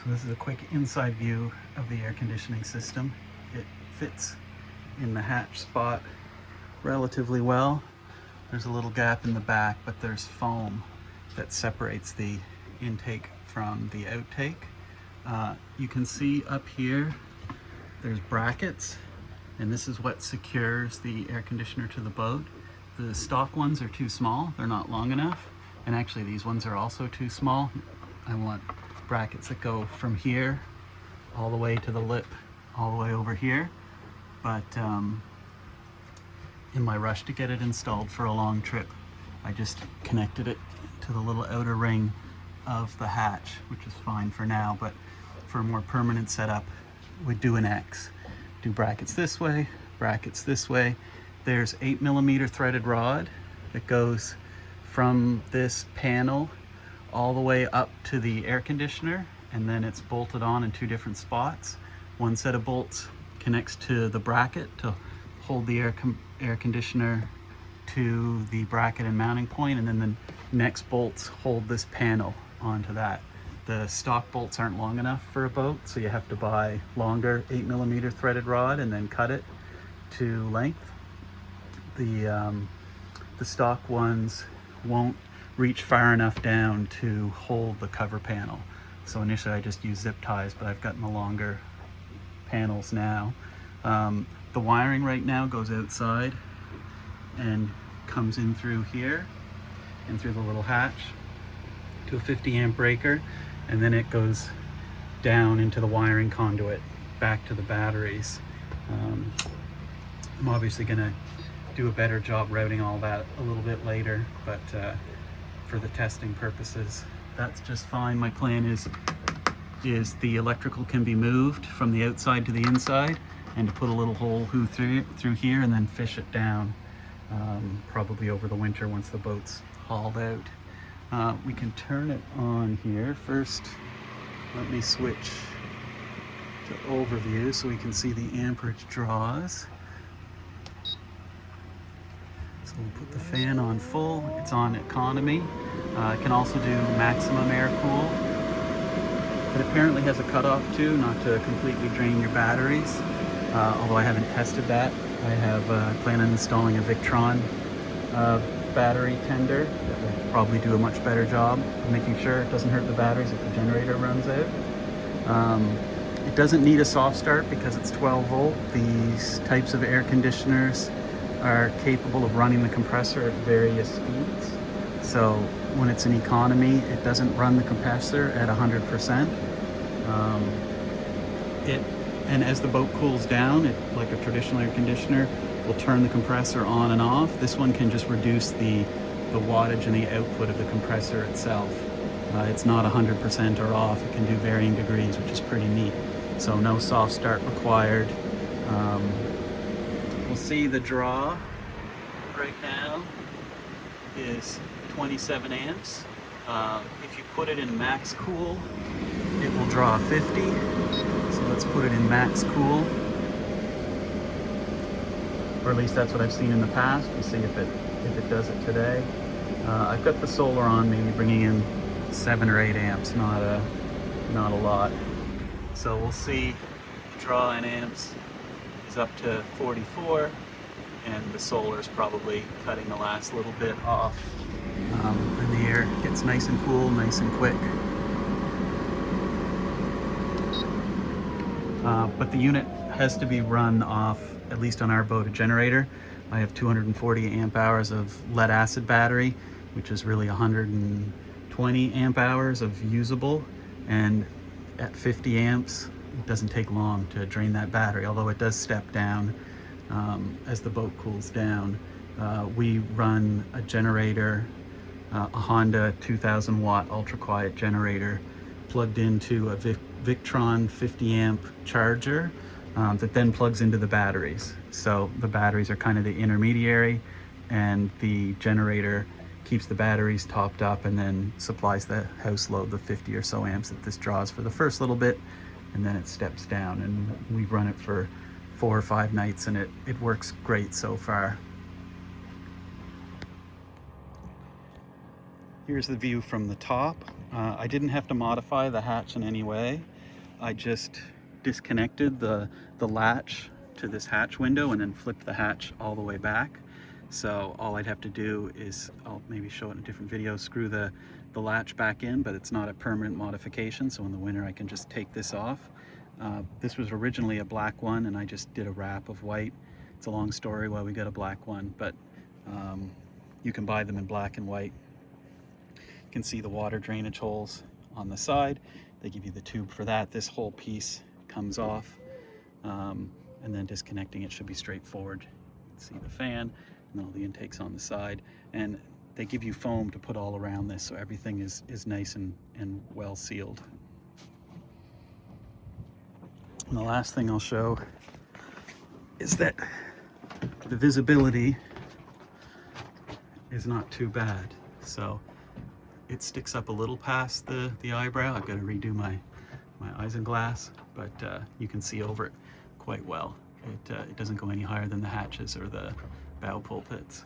So this is a quick inside view of the air conditioning system. It fits in the hatch spot relatively well. There's a little gap in the back, but there's foam that separates the intake from the outtake. You can see up here, there's brackets, and this is what secures the air conditioner to the boat. The stock ones are too small, they're not long enough, and actually these ones are also too small. I want brackets that go from here all the way to the lip, all the way over here. But in my rush to get it installed for a long trip, I just connected it to the little outer ring of the hatch, which is fine for now, but for a more permanent setup, we'd do an X. Do brackets this way, brackets this way. There's 8mm threaded rod that goes from this panel all the way up to the air conditioner, and then it's bolted on in two different spots. One set of bolts connects to the bracket to hold the air conditioner to the bracket and mounting point, and then the next bolts hold this panel onto that. The stock bolts aren't long enough for a boat, so you have to buy longer 8mm threaded rod and then cut it to length. The stock ones won't reach far enough down to hold the cover panel. So initially I just used zip ties, but I've gotten the longer panels now. The wiring right now goes outside and comes in through here and through the little hatch to a 50-amp breaker, and then it goes down into the wiring conduit back to the batteries. I'm obviously gonna do a better job routing all that a little bit later, but for the testing purposes, that's just fine. My plan is the electrical can be moved from the outside to the inside, and to put a little hole through here and then fish it down, probably over the winter once the boat's hauled out. We can turn it on here. First, let me switch to overview so we can see the amperage draws. So we'll put the fan on full. It's on economy. It can also do maximum air cool. It apparently has a cutoff too, not to completely drain your batteries. Although I haven't tested that. I have plan on installing a Victron battery tender that will probably do a much better job of making sure it doesn't hurt the batteries if the generator runs out. It doesn't need a soft start because it's 12 volt. These types of air conditioners are capable of running the compressor at various speeds. So when it's in economy, it doesn't run the compressor at 100%. And as the boat cools down, like a traditional air conditioner, will turn the compressor on and off. This one can just reduce the wattage and the output of the compressor itself. It's not 100% or off. It can do varying degrees, which is pretty neat. So no soft start required. We'll see the draw right now is 27 amps. If you put it in max cool, it will draw 50. So let's put it in max cool. Or at least that's what I've seen in the past. We'll see if it does it today. I've got the solar on, maybe bringing in 7 or 8 amps, not a lot. So we'll see the draw in amps is up to 44, and the solar is probably cutting the last little bit off. And the air gets nice and cool, nice and quick. But the unit has to be run off, at least on our boat, a generator. I have 240 amp hours of lead acid battery, which is really 120 amp hours of usable. And at 50 amps, it doesn't take long to drain that battery, although it does step down as the boat cools down. We run a generator, a Honda 2000 watt ultra quiet generator plugged into a Victron 50 amp charger that then plugs into the batteries. So the batteries are kind of the intermediary, and the generator keeps the batteries topped up and then supplies the house load, the 50 or so amps that this draws for the first little bit, and then it steps down. And we've run it for 4 or 5 nights, and it works great so far. Here's the view from the top. I didn't have to modify the hatch in any way. I just disconnected the latch to this hatch window and then flipped the hatch all the way back. So all I'd have to do is, I'll maybe show it in a different video, screw the latch back in, but it's not a permanent modification. So in the winter I can just take this off. This was originally a black one and I just did a wrap of white. It's a long story why we got a black one, but you can buy them in black and white. You can see the water drainage holes on the side. They give you the tube for that. This whole piece comes off, and then disconnecting it should be straightforward. You can see the fan and all the intakes on the side, and they give you foam to put all around this, so everything is nice and well sealed. And the last thing I'll show is that the visibility is not too bad. So it sticks up a little past the eyebrow. I've got to redo my isinglass, but you can see over it quite well. It doesn't go any higher than the hatches or the bow pulpits.